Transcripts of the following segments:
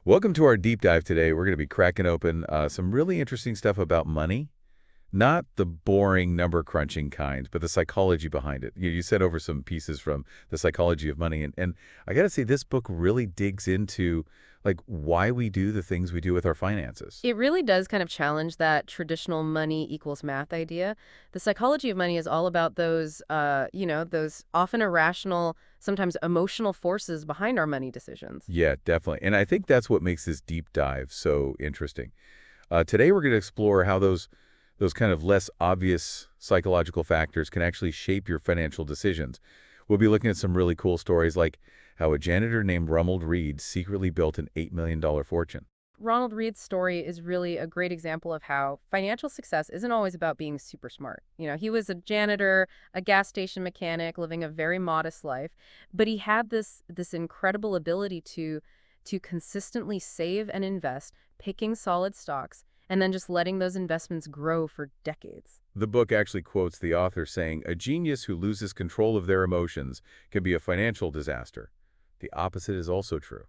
Welcome to our deep dive today. We're going to be cracking open some really interesting stuff about money, not the boring number crunching kind, but the psychology behind it. You sent over some pieces from the psychology of money, and I got to say, this book really digs into like why we do the things we do with our finances. It really does kind of challenge that traditional money equals math idea. The psychology of money is all about those often irrational, sometimes emotional forces behind our money decisions. Yeah, definitely. And I think that's what makes this deep dive so interesting. Today, we're going to explore how those kind of less obvious psychological factors can actually shape your financial decisions. We'll be looking at some really cool stories like how a janitor named Ronald Read secretly built an $8 million fortune. Ronald Read's story is really a great example of how financial success isn't always about being super smart. He was a janitor, a gas station mechanic, living a very modest life, but he had this incredible ability to consistently save and invest, picking solid stocks, and then just letting those investments grow for decades. The book actually quotes the author saying, "A genius who loses control of their emotions can be a financial disaster." The opposite is also true.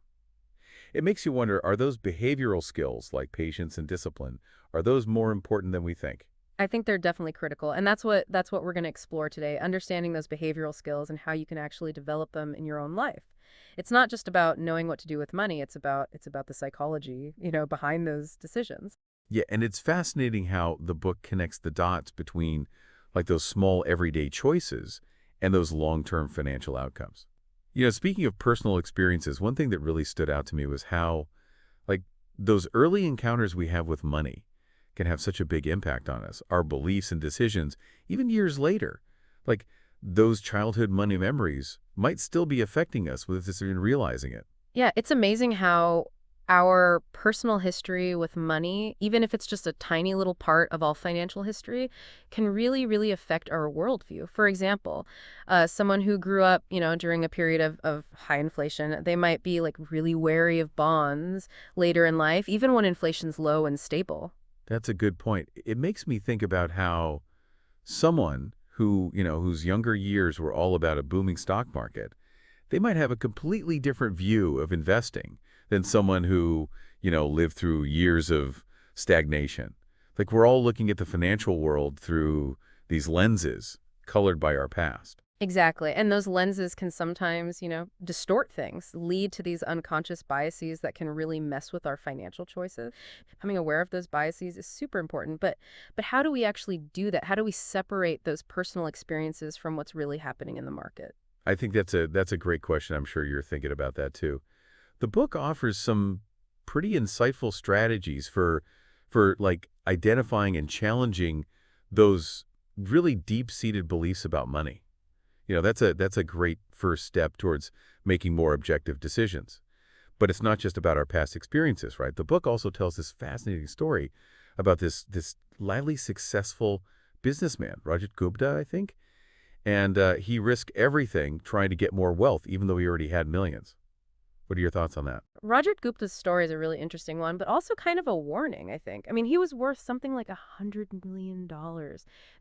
It makes you wonder, are those behavioral skills like patience and discipline, are those more important than we think? I think they're definitely critical, and that's what we're going to explore today, understanding those behavioral skills and how you can actually develop them in your own life. It's not just about knowing what to do with money, it's about the psychology, behind those decisions. Yeah, and it's fascinating how the book connects the dots between like those small everyday choices and those long-term financial outcomes. Speaking of personal experiences, one thing that really stood out to me was how like those early encounters we have with money can have such a big impact on us, our beliefs and decisions, even years later. Like those childhood money memories might still be affecting us with us even realizing it. Yeah, it's amazing how our personal history with money, even if it's just a tiny little part of all financial history, can really, really affect our worldview. For example, someone who grew up, during a period of high inflation, they might be like really wary of bonds later in life, even when inflation's low and stable. That's a good point. It makes me think about how someone whose younger years were all about a booming stock market, they might have a completely different view of investing than someone who lived through years of stagnation. Like we're all looking at the financial world through these lenses colored by our past. Exactly. And those lenses can sometimes, distort things, lead to these unconscious biases that can really mess with our financial choices. Becoming aware of those biases is super important. But how do we actually do that? How do we separate those personal experiences from what's really happening in the market? I think that's a great question. I'm sure you're thinking about that too. The book offers some pretty insightful strategies for like identifying and challenging those really deep-seated beliefs about money. That's a great first step towards making more objective decisions. But it's not just about our past experiences, right? The book also tells this fascinating story about this lively, successful businessman, Rajat Gupta, I think, and he risked everything trying to get more wealth, even though he already had millions. What are your thoughts on that? Rajat Gupta's story is a really interesting one, but also kind of a warning, I think. I mean, he was worth something like $100 million.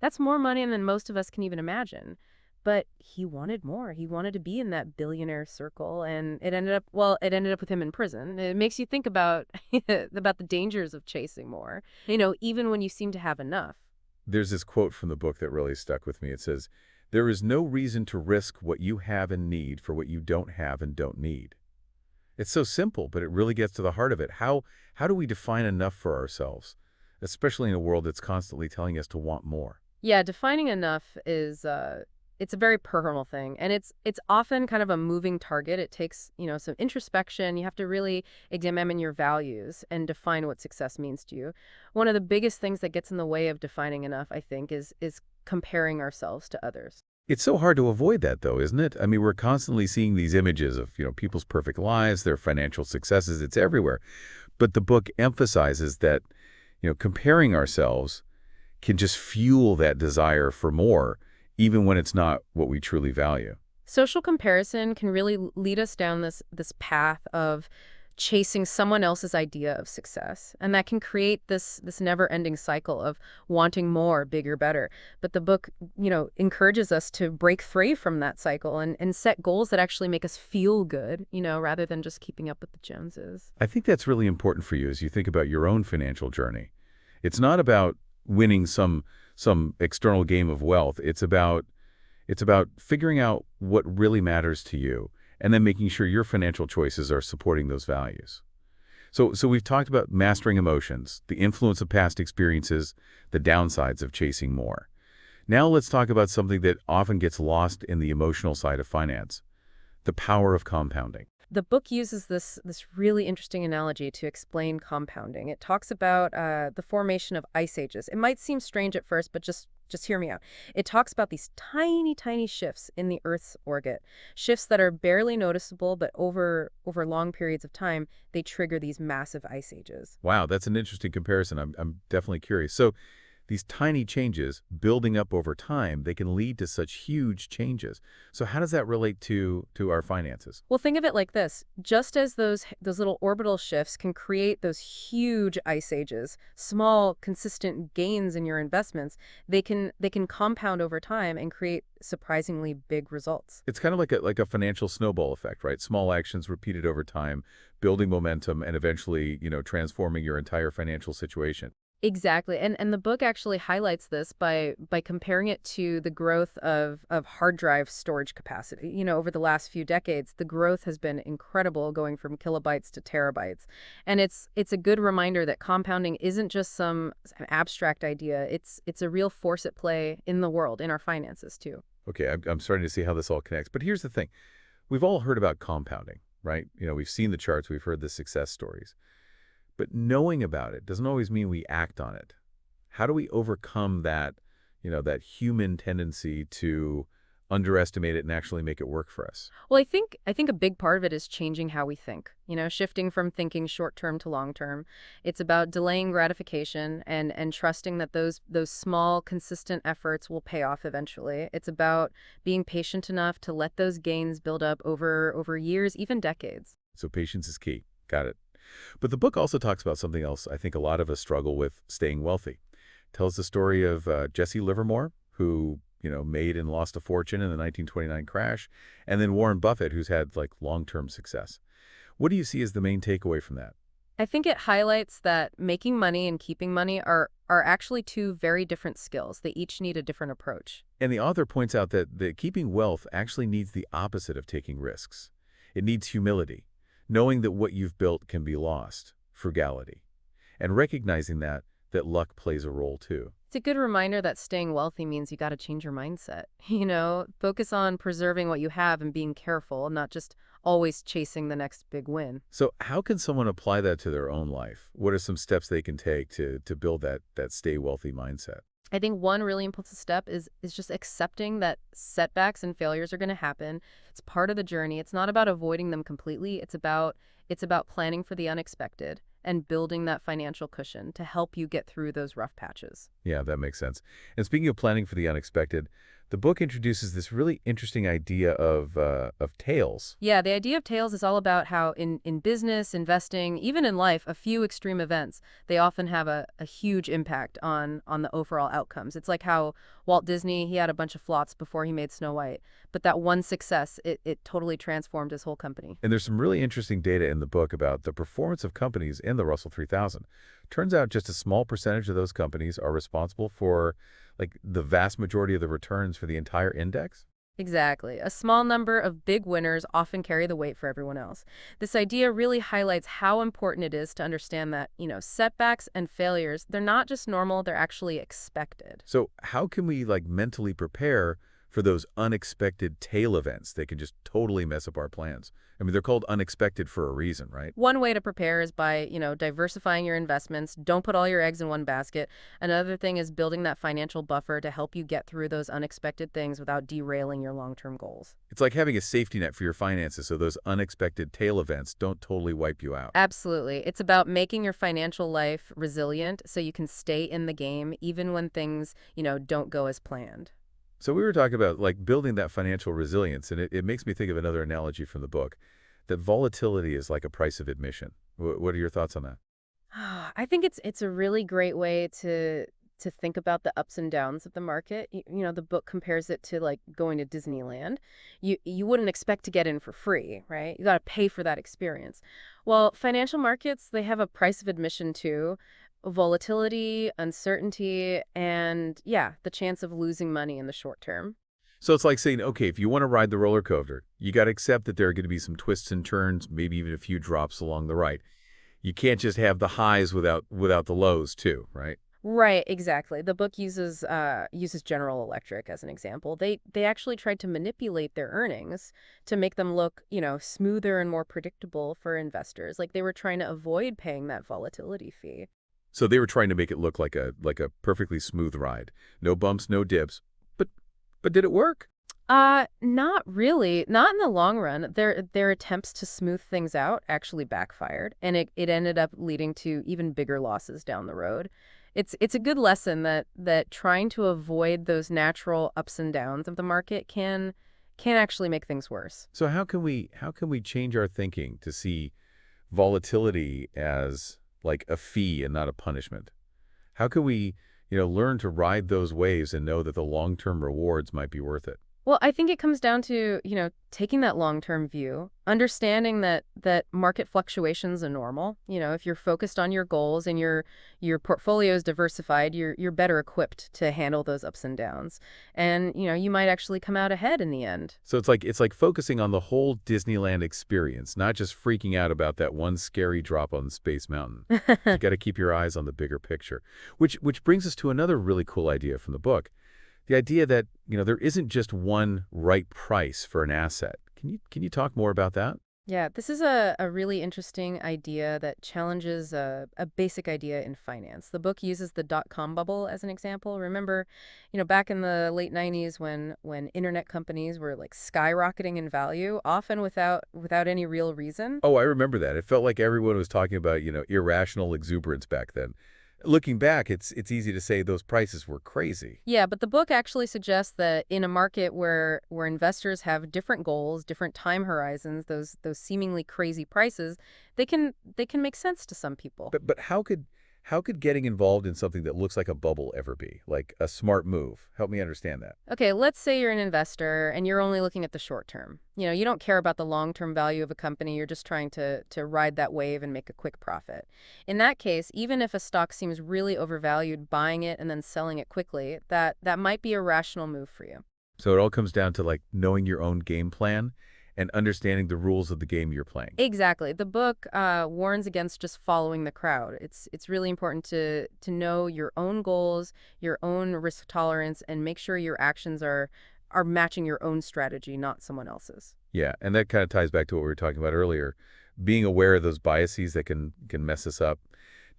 That's more money than most of us can even imagine. But he wanted more. He wanted to be in that billionaire circle, and it ended up with him in prison. It makes you think about about the dangers of chasing more, even when you seem to have enough. There's this quote from the book that really stuck with me. It says, "There is no reason to risk what you have and need for what you don't have and don't need." It's so simple, but it really gets to the heart of it. How do we define enough for ourselves, especially in a world that's constantly telling us to want more? Yeah, defining enough is it's a very personal thing, and it's often kind of a moving target. It takes, some introspection. You have to really examine your values and define what success means to you. One of the biggest things that gets in the way of defining enough, I think, is comparing ourselves to others. It's so hard to avoid that, though, isn't it? I mean, we're constantly seeing these images of, people's perfect lives, their financial successes. It's everywhere. But the book emphasizes that, comparing ourselves can just fuel that desire for more, even when it's not what we truly value. Social comparison can really lead us down this path of chasing someone else's idea of success. And that can create this never-ending cycle of wanting more, bigger, better. But the book, encourages us to break free from that cycle and set goals that actually make us feel good, rather than just keeping up with the Joneses. I think that's really important for you as you think about your own financial journey. It's not about winning some external game of wealth. It's about figuring out what really matters to you and then making sure your financial choices are supporting those values. So we've talked about mastering emotions, the influence of past experiences, the downsides of chasing more. Now let's talk about something that often gets lost in the emotional side of finance, the power of compounding. The book uses this really interesting analogy to explain compounding. It talks about the formation of ice ages. It might seem strange at first, but just hear me out. It talks about these tiny, tiny shifts in the Earth's orbit, shifts that are barely noticeable, but over long periods of time, they trigger these massive ice ages. Wow, that's an interesting comparison. I'm definitely curious. So these tiny changes building up over time, they can lead to such huge changes. So how does that relate to our finances? Well, think of it like this. Just as those little orbital shifts can create those huge ice ages, small, consistent gains in your investments, they can compound over time and create surprisingly big results. It's kind of like a financial snowball effect, right? Small actions repeated over time, building momentum and eventually, transforming your entire financial situation. Exactly. And the book actually highlights this by comparing it to the growth of hard drive storage capacity. Over the last few decades, the growth has been incredible, going from kilobytes to terabytes. And it's a good reminder that compounding isn't just some abstract idea. It's a real force at play in the world, in our finances too. Okay, I'm starting to see how this all connects. But here's the thing. We've all heard about compounding, right? We've seen the charts, we've heard the success stories. But knowing about it doesn't always mean we act on it. How do we overcome that human tendency to underestimate it and actually make it work for us? Well, I think a big part of it is changing how we think. Shifting from thinking short term to long term. It's about delaying gratification and trusting that those small, consistent efforts will pay off eventually. It's about being patient enough to let those gains build up over years, even decades. So patience is key. Got it. But the book also talks about something else I think a lot of us struggle with, staying wealthy. Tells the story of Jesse Livermore, who, made and lost a fortune in the 1929 crash, and then Warren Buffett, who's had long-term success. What do you see as the main takeaway from that? I think it highlights that making money and keeping money are actually two very different skills. They each need a different approach. And the author points out that keeping wealth actually needs the opposite of taking risks. It needs humility, knowing that what you've built can be lost, frugality, and recognizing that luck plays a role too. It's a good reminder that staying wealthy means you got to change your mindset. Focus on preserving what you have and being careful, not just always chasing the next big win. So how can someone apply that to their own life? What are some steps they can take to build that stay wealthy mindset? I think one really important step is just accepting that setbacks and failures are going to happen. It's part of the journey. It's not about avoiding them completely. It's about planning for the unexpected and building that financial cushion to help you get through those rough patches. Yeah, that makes sense. And speaking of planning for the unexpected, the book introduces this really interesting idea of tails. Yeah, the idea of tails is all about how in business, investing, even in life, a few extreme events, they often have a huge impact on the overall outcomes. It's like how Walt Disney, he had a bunch of flops before he made Snow White, but that one success, it totally transformed his whole company. And there's some really interesting data in the book about the performance of companies in the Russell 3000. Turns out just a small percentage of those companies are responsible for the vast majority of the returns for the entire index. Exactly. A small number of big winners often carry the weight for everyone else. This idea really highlights how important it is to understand that, setbacks and failures, they're not just normal, they're actually expected. So how can we mentally prepare for those unexpected tail events that can just totally mess up our plans? I mean, they're called unexpected for a reason, right? One way to prepare is by, diversifying your investments. Don't put all your eggs in one basket. Another thing is building that financial buffer to help you get through those unexpected things without derailing your long-term goals. It's like having a safety net for your finances so those unexpected tail events don't totally wipe you out. Absolutely. It's about making your financial life resilient so you can stay in the game even when things, don't go as planned. So we were talking about building that financial resilience, and it makes me think of another analogy from the book. that volatility is like a price of admission. What are your thoughts on that? I think it's a really great way to think about the ups and downs of the market. The book compares it to like going to Disneyland. You wouldn't expect to get in for free, right? You got to pay for that experience. Well, financial markets, they have a price of admission too. Volatility, uncertainty, and yeah, the chance of losing money in the short term. So it's like saying, okay, if you want to ride the roller coaster, you got to accept that there are going to be some twists and turns, maybe even a few drops along the ride. You can't just have the highs without the lows too, right? Right, exactly. The book uses General Electric as an example. They actually tried to manipulate their earnings to make them look, smoother and more predictable for investors. Like they were trying to avoid paying that volatility fee. So they were trying to make it look like a perfectly smooth ride. No bumps, no dips. But but did it work? Not really. Not in the long run. Their attempts to smooth things out actually backfired, and it ended up leading to even bigger losses down the road. It's a good lesson that trying to avoid those natural ups and downs of the market can actually make things worse. So how can we change our thinking to see volatility as like a fee and not a punishment? How can we, learn to ride those waves and know that the long-term rewards might be worth it? Well, I think it comes down to, taking that long-term view, understanding that market fluctuations are normal. If you're focused on your goals and your portfolio is diversified, you're better equipped to handle those ups and downs. And, you might actually come out ahead in the end. So it's like focusing on the whole Disneyland experience, not just freaking out about that one scary drop on Space Mountain. You got to keep your eyes on the bigger picture. Which brings us to another really cool idea from the book. The idea that, there isn't just one right price for an asset. Can you talk more about that? Yeah, this is a really interesting idea that challenges a basic idea in finance. The book uses the dot-com bubble as an example. Remember, back in the late 90s when internet companies were like skyrocketing in value, often without any real reason. Oh, I remember that. It felt like everyone was talking about, irrational exuberance back then. Looking back, it's easy to say those prices were crazy. Yeah, but the book actually suggests that in a market where investors have different goals, different time horizons, those seemingly crazy prices, they can make sense to some people. But how could getting involved in something that looks like a bubble ever be? Like a smart move? Help me understand that. Okay, let's say you're an investor and you're only looking at the short term. You don't care about the long-term value of a company. You're just trying to ride that wave and make a quick profit. In that case, even if a stock seems really overvalued, buying it and then selling it quickly, that might be a rational move for you. So it all comes down to like knowing your own game plan and understanding the rules of the game you're playing. Exactly. The book warns against just following the crowd. It's really important to know your own goals, your own risk tolerance, and make sure your actions are matching your own strategy, not someone else's. Yeah, and that kind of ties back to what we were talking about earlier, being aware of those biases that can mess us up.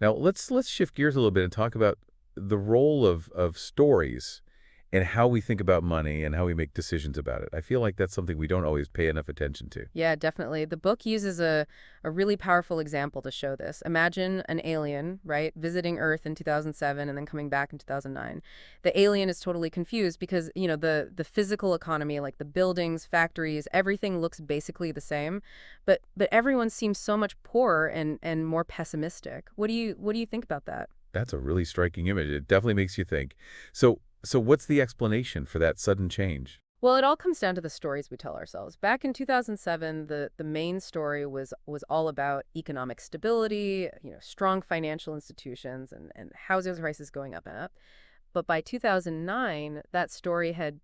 Now, let's shift gears a little bit and talk about the role of stories and how we think about money and how we make decisions about it. I feel like that's something we don't always pay enough attention to. Yeah, definitely. The book uses a really powerful example to show this. Imagine an alien, right, visiting Earth in 2007 and then coming back in 2009. The alien is totally confused because, the physical economy, like the buildings, factories, everything looks basically the same, but everyone seems so much poorer and more pessimistic. What do you think about that? That's a really striking image. It definitely makes you think. So what's the explanation for that sudden change? Well, it all comes down to the stories we tell ourselves. Back in 2007, the main story was all about economic stability, strong financial institutions and housing prices going up and up. But by 2009, that story had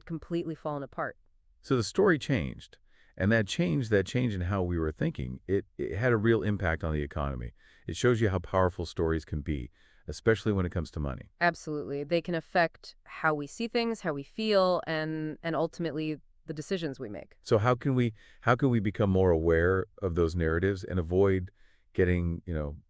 completely fallen apart. So the story changed, and that change in how we were thinking, it had a real impact on the economy. It shows you how powerful stories can be, especially when it comes to money. Absolutely. They can affect how we see things, how we feel, and ultimately the decisions we make. So how can we become more aware of those narratives and avoid getting,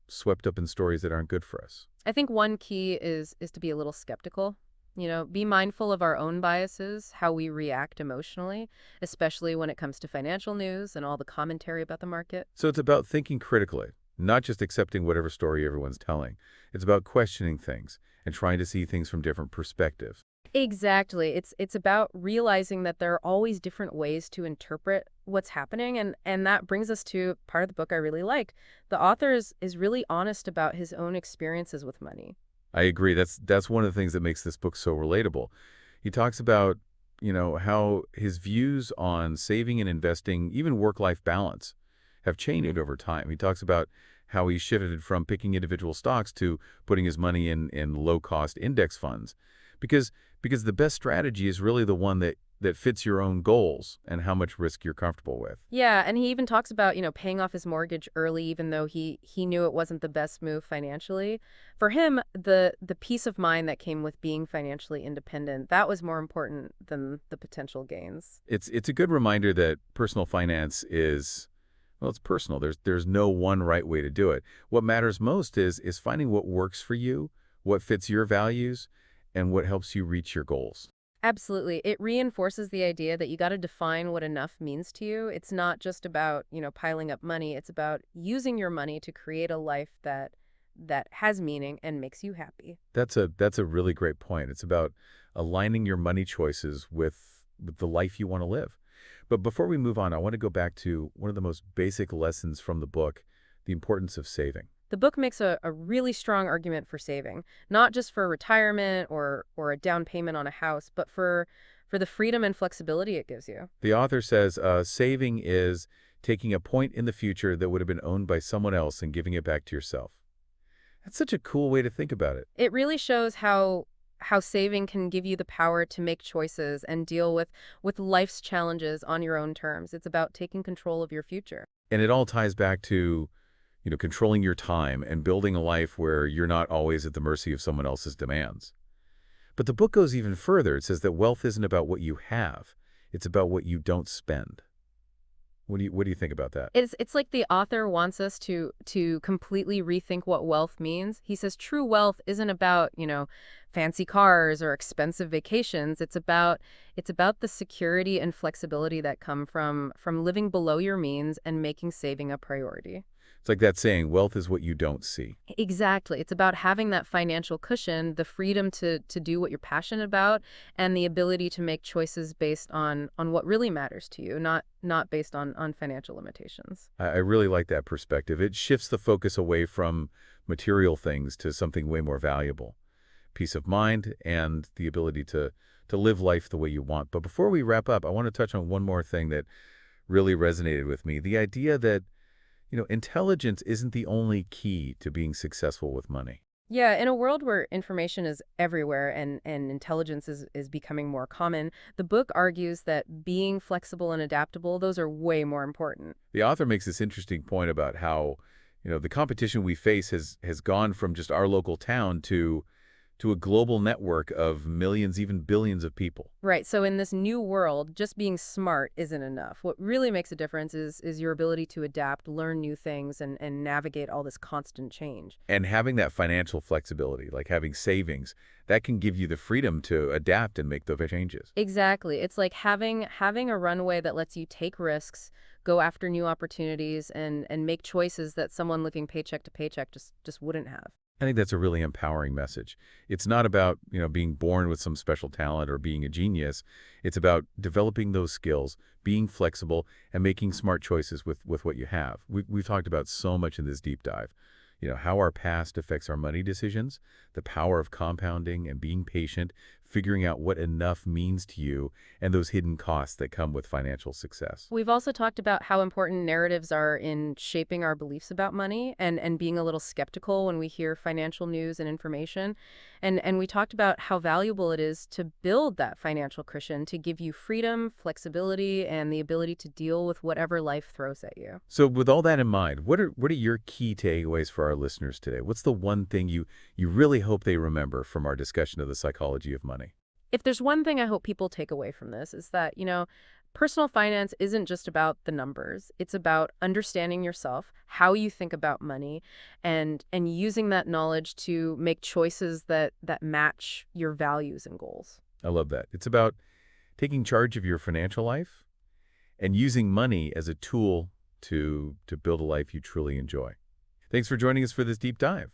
swept up in stories that aren't good for us? I think one key is to be a little skeptical. Be mindful of our own biases, how we react emotionally, especially when it comes to financial news and all the commentary about the market. So it's about thinking critically, not just accepting whatever story everyone's telling. It's about questioning things and trying to see things from different perspectives. Exactly. It's about realizing that there are always different ways to interpret what's happening, and that brings us to part of the book I really like. The author is really honest about his own experiences with money. I agree. That's one of the things that makes this book so relatable. He talks about, how his views on saving and investing, even work-life balance, have changed over time. He talks about how he shifted from picking individual stocks to putting his money in low-cost index funds, because because the best strategy is really the one that fits your own goals and how much risk you're comfortable with. Yeah, and he even talks about, paying off his mortgage early even though he knew it wasn't the best move financially. For him, the peace of mind that came with being financially independent, that was more important than the potential gains. It's a good reminder that personal finance is, well, it's personal. There's no one right way to do it. What matters most is finding what works for you, what fits your values, and what helps you reach your goals. Absolutely. It reinforces the idea that you got to define what enough means to you. It's not just about, piling up money. It's about using your money to create a life that has meaning and makes you happy. That's a really great point. It's about aligning your money choices with the life you want to live. But before we move on, I want to go back to one of the most basic lessons from the book, the importance of saving. The book makes a really strong argument for saving, not just for retirement or a down payment on a house, but for the freedom and flexibility it gives you. The author says saving is taking a point in the future that would have been owned by someone else and giving it back to yourself. That's such a cool way to think about it. It really shows how saving can give you the power to make choices and deal with life's challenges on your own terms. It's about taking control of your future. And it all ties back to, controlling your time and building a life where you're not always at the mercy of someone else's demands. But the book goes even further. It says that wealth isn't about what you have. It's about what you don't spend. What do you think about that? It's like the author wants us to completely rethink what wealth means. He says true wealth isn't about, fancy cars or expensive vacations. It's about the security and flexibility that come from living below your means and making saving a priority. It's like that saying, wealth is what you don't see. Exactly. It's about having that financial cushion, the freedom to do what you're passionate about, and the ability to make choices based on what really matters to you, not based on financial limitations. I really like that perspective. It shifts the focus away from material things to something way more valuable. Peace of mind and the ability to live life the way you want. But before we wrap up, I want to touch on one more thing that really resonated with me. The idea that, intelligence isn't the only key to being successful with money. Yeah, in a world where information is everywhere and intelligence is becoming more common, the book argues that being flexible and adaptable, those are way more important. The author makes this interesting point about how, the competition we face has gone from just our local town to a global network of millions, even billions of people. Right. So in this new world, just being smart isn't enough. What really makes a difference is your ability to adapt, learn new things, and navigate all this constant change. And having that financial flexibility, like having savings, that can give you the freedom to adapt and make those changes. Exactly. It's like having a runway that lets you take risks, go after new opportunities, and make choices that someone living paycheck to paycheck just wouldn't have. I think that's a really empowering message. It's not about, being born with some special talent or being a genius. It's about developing those skills, being flexible, and making smart choices with what you have. We've talked about so much in this deep dive. How our past affects our money decisions, the power of compounding and being patient, figuring out what enough means to you, and those hidden costs that come with financial success. We've also talked about how important narratives are in shaping our beliefs about money and being a little skeptical when we hear financial news and information. And we talked about how valuable it is to build that financial cushion to give you freedom, flexibility, and the ability to deal with whatever life throws at you. So with all that in mind, what are your key takeaways for our listeners today? What's the one thing you really hope they remember from our discussion of the psychology of money? If there's one thing I hope people take away from this is that, personal finance isn't just about the numbers. It's about understanding yourself, how you think about money, and using that knowledge to make choices that match your values and goals. I love that. It's about taking charge of your financial life and using money as a tool to build a life you truly enjoy. Thanks for joining us for this deep dive.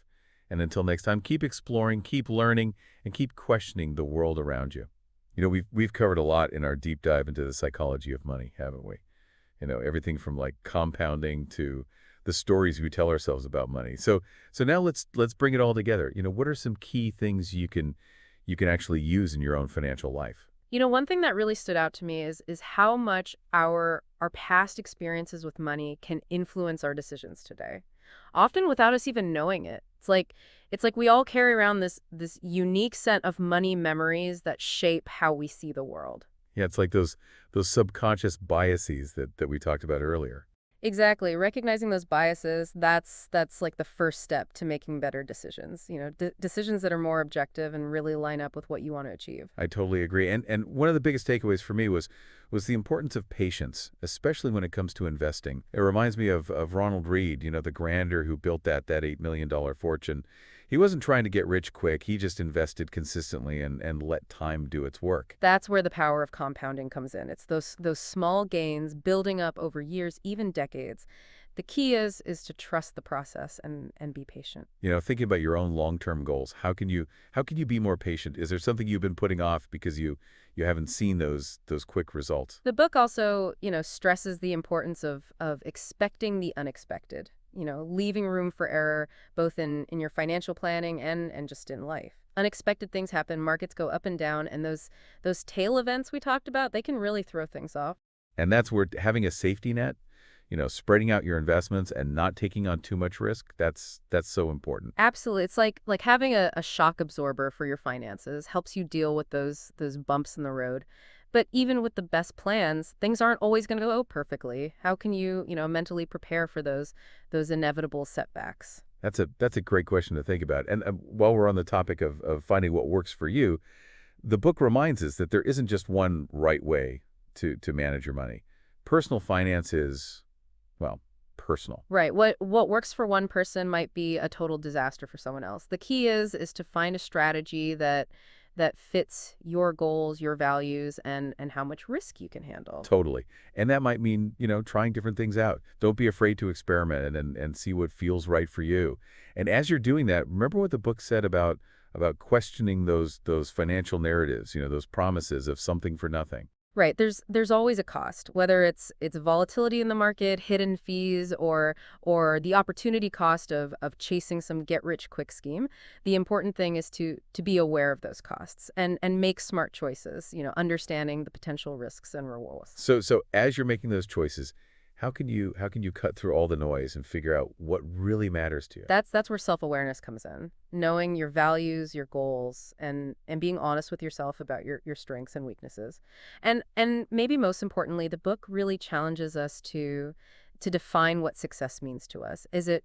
And until next time, keep exploring, keep learning, and keep questioning the world around you. We've covered a lot in our deep dive into the psychology of money, haven't we? Everything from like compounding to the stories we tell ourselves about money. So now let's bring it all together. What are some key things you can actually use in your own financial life? One thing that really stood out to me is how much our past experiences with money can influence our decisions today, often without us even knowing it. It's like we all carry around this unique set of money memories that shape how we see the world. Yeah, it's like those subconscious biases that we talked about earlier. Exactly. Recognizing those biases, that's like the first step to making better decisions. Decisions that are more objective and really line up with what you want to achieve. I totally agree. And one of the biggest takeaways for me was the importance of patience, especially when it comes to investing. It reminds me of Ronald Read, the grandeur who built that $8 million fortune. He wasn't trying to get rich quick. He just invested consistently and let time do its work. That's where the power of compounding comes in. It's those small gains building up over years, even decades. The key is to trust the process and be patient. Thinking about your own long-term goals, how can you be more patient? Is there something you've been putting off because you haven't seen those quick results? The book also, stresses the importance of expecting the unexpected, leaving room for error both in your financial planning and just in life. Unexpected things happen, markets go up and down, and those tail events we talked about, they can really throw things off. And that's where having a safety net, spreading out your investments and not taking on too much risk, that's so important. Absolutely. It's like having a shock absorber for your finances helps you deal with those bumps in the road. But even with the best plans, things aren't always going to go perfectly. How can you, mentally prepare for those inevitable setbacks? That's a great question to think about. And while we're on the topic of finding what works for you, the book reminds us that there isn't just one right way to manage your money. Personal finance is, well, personal. Right. What works for one person might be a total disaster for someone else. The key is to find a strategy that fits your goals, your values, and how much risk you can handle. Totally. And that might mean, trying different things out. Don't be afraid to experiment and see what feels right for you. And as you're doing that, remember what the book said about questioning those financial narratives, those promises of something for nothing. Right. There's always a cost, whether it's volatility in the market, hidden fees, or the opportunity cost of chasing some get rich quick scheme. The important thing is to be aware of those costs and make smart choices, understanding the potential risks and rewards. So as you're making those choices, how can you cut through all the noise and figure out what really matters to you? That's where self-awareness comes in. Knowing your values, your goals, and being honest with yourself about your strengths and weaknesses. And maybe most importantly, the book really challenges us to define what success means to us. Is it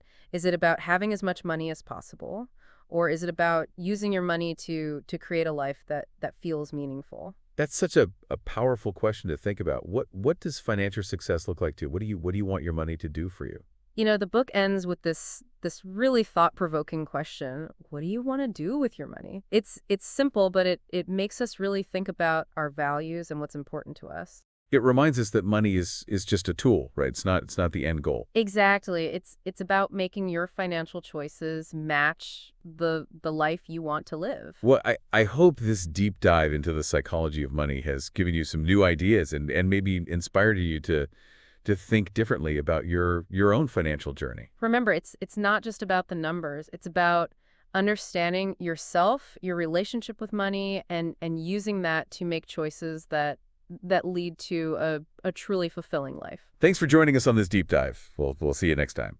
about having as much money as possible, or is it about using your money to create a life that feels meaningful? That's such a powerful question to think about. What does financial success look like to you? What do you want your money to do for you? The book ends with this really thought-provoking question. What do you want to do with your money? It's simple, but it makes us really think about our values and what's important to us. It reminds us that money is just a tool, right? It's not the end goal. Exactly. It's about making your financial choices match the life you want to live. Well, I hope this deep dive into the psychology of money has given you some new ideas and maybe inspired you to think differently about your own financial journey. Remember, it's not just about the numbers. It's about understanding yourself, your relationship with money, and using that to make choices that lead to a truly fulfilling life. Thanks for joining us on this deep dive. We'll see you next time.